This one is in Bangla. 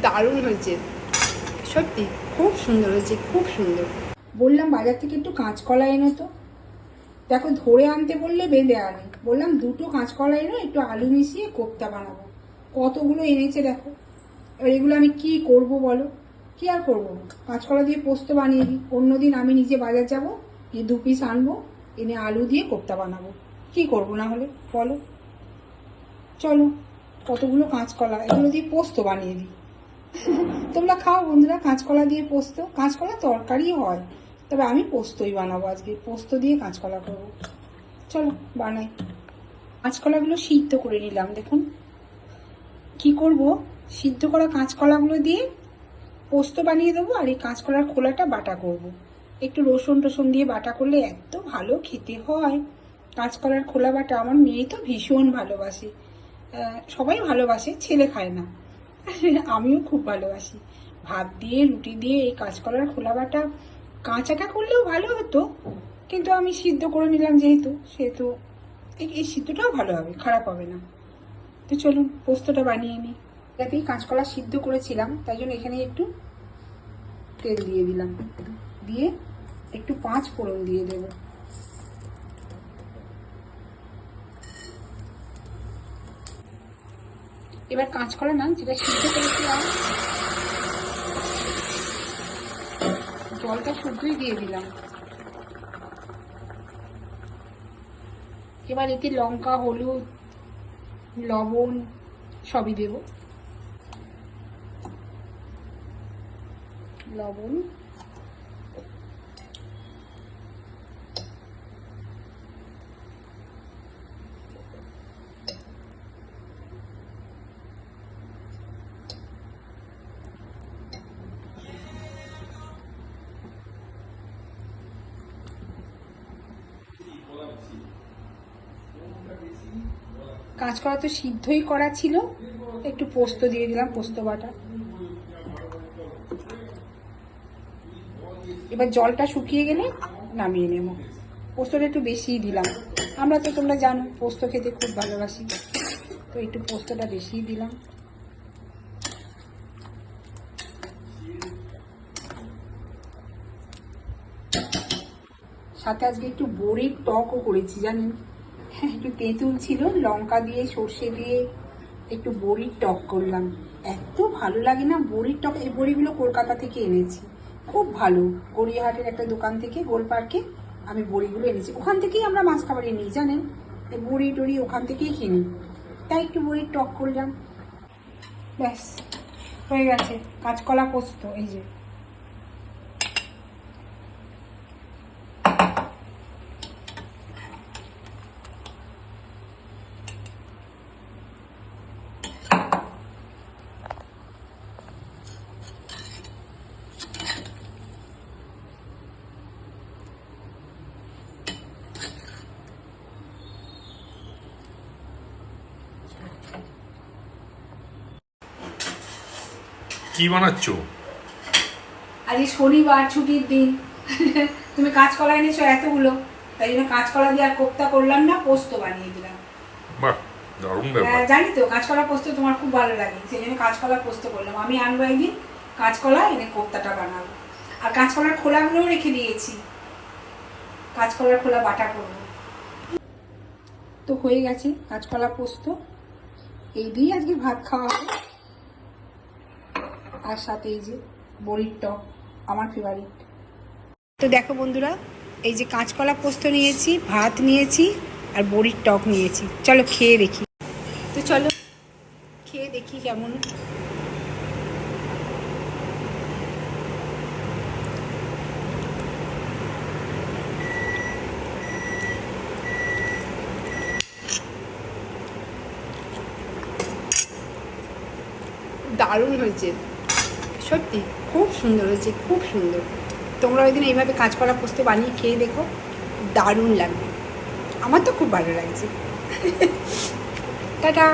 দারুণ হয়েছে, সত্যি খুব সুন্দর হয়েছে, খুব সুন্দর। বললাম বাজার থেকে একটু কাঁচকলা এনো তো, দেখো ধরে আনতে বললে বেঁধে আনে। বললাম দুটো কাঁচকলা এনো, একটু আলু মিশিয়ে কোপ্তা বানাবো। কতগুলো এনেছে দেখো। এবার এগুলো আমি কি করব বলো? কি আর করবো, কাঁচকলা দিয়ে পোস্ত বানিয়ে দিই। অন্যদিন আমি নিজে বাজার যাব, এই 2 পিস আনবো, এনে আলু দিয়ে কোপ্তা বানাবো। কি করবো না হলে বলো? চলো, কতগুলো কাঁচকলা, এগুলো দিয়ে পোস্ত বানিয়ে দিই। তোমরা খাও বন্ধুরা কাঁচকলা দিয়ে পোস্ত? কাঁচকলা তরকারি হয়, তবে আমি পোস্তই বানাবো আজকে, পোস্ত দিয়ে কাঁচকলা করবো। চলো বানাই। কাঁচকলাগুলো সিদ্ধ করে নিলাম। দেখুন কি করব, সিদ্ধ করা কাঁচকলাগুলো দিয়ে পোস্ত বানিয়ে দেবো, আর এই কাঁচকলার খোলাটা বাটা করব। একটু রসুন টসুন দিয়ে বাটা করলে এত ভালো খেতে হয়। কাঁচকলার খোলা বাটা আমার মেয়ে তো ভীষণ ভালোবাসে, সবাই ভালোবাসে, ছেলে খায় না। আমিও খুব ভালোবাসি। ভাত দিয়ে রুটি দিয়ে এই কাঁচকলার খোলা বাটা কাঁচাটা করলেও ভালো হতো, কিন্তু আমি সিদ্ধ করে নিলাম সেহেতু এই সিদ্ধটাও ভালো হবে, খারাপ হবে না। তো চলুন পোস্তটা বানিয়ে নিই। এটাতেই কাঁচকলা সিদ্ধ করেছিলাম, তাই জন্য এখানে একটু তেল দিয়ে দিলাম, দিয়ে একটু 5 ফোড়ন দিয়ে দেব। এবার কাঁচকলা না যেটা সিদ্ধ করেছিলাম জলটা শুদ্ধই দিয়ে দিলাম। এবার এতে লঙ্কা, হলুদ, লবণ সবই দেব। লবণ, কাঁচকলা তো সিদ্ধই করা ছিল, একটু পোস্ত দিয়ে দিলাম, পোস্ত বাটা। এবার জলটা শুকিয়ে গেলে নামিয়ে নেব। পোস্তটা একটু বেশিই দিলাম, আমরা তো তোমরা জানো পোস্ত খেতে খুব ভালোবাসি, তো একটু পোস্তটা বেশিই দিলাম। সাথে আজকে একটু বড়ির টকও করেছি জানেন। একটু তেঁতুল ছিল, লঙ্কা দিয়ে সর্ষে দিয়ে একটু বড়ির টক করলাম। এত ভালো লাগে না বড়ির টক। এই বড়িগুলো কলকাতা থেকে এনেছি, খুব ভালো। গড়িয়াহাটের একটা দোকান থেকে, গোল পার্কে আমি বড়িগুলো এনেছি, ওখান থেকেই আমরা মাছ খাবারে নিই জানেন। এই বড়ি টড়ি ওখান থেকেই কিনি, তাই একটু বড়ির টক করলাম। ব্যাস হয়ে গেছে কাঁচকলা পোস্ত। এই যে কি বানাচ্ছো? আজ শনিবার, ছুটির দিন। তুমি কাঁচকলা এনেছো এতগুলো, তাই জন্য কাঁচকলা দিয়ে আর কোপ্তা করলাম না, পোস্ত বানিয়ে দিলাম। বাহ, দারুণ ব্যাপার। জানি তো কাঁচকলা পোস্ত তোমার খুব ভালো লাগে, সেই জন্য কাঁচকলা পোস্ত করলাম। আমি আনবো একদিন কাঁচকলা, এনে কোপ্তাটা বানাবো। আর কাঁচকলার খোলাগুলোও রেখে দিয়েছি, কাঁচকলার খোলা বাটা করবো। তো হয়ে গেছে কাঁচকলা পোস্ত, এই দিয়ে আজকে ভাত খাওয়া হবে। আর সাথে এই যে বড়ির টক, আমার ফেভারিট। তো দেখো বন্ধুরা, এই যে কাঁচকলা পোস্ত নিয়েছি, ভাত নিয়েছি, আর বড়ির টক নিয়েছি। চলো খেয়ে দেখি। তো চলো খেয়ে দেখি কেমন। দারুণ হয়েছে, সত্যি খুব সুন্দর হয়েছে, খুব সুন্দর। তোমরা ওই দিন এইভাবে কাঁচকলা পোস্ত বানিয়ে খেয়ে দেখো, দারুণ লাগবে। আমার তো খুব ভালো লাগছে। টাটা।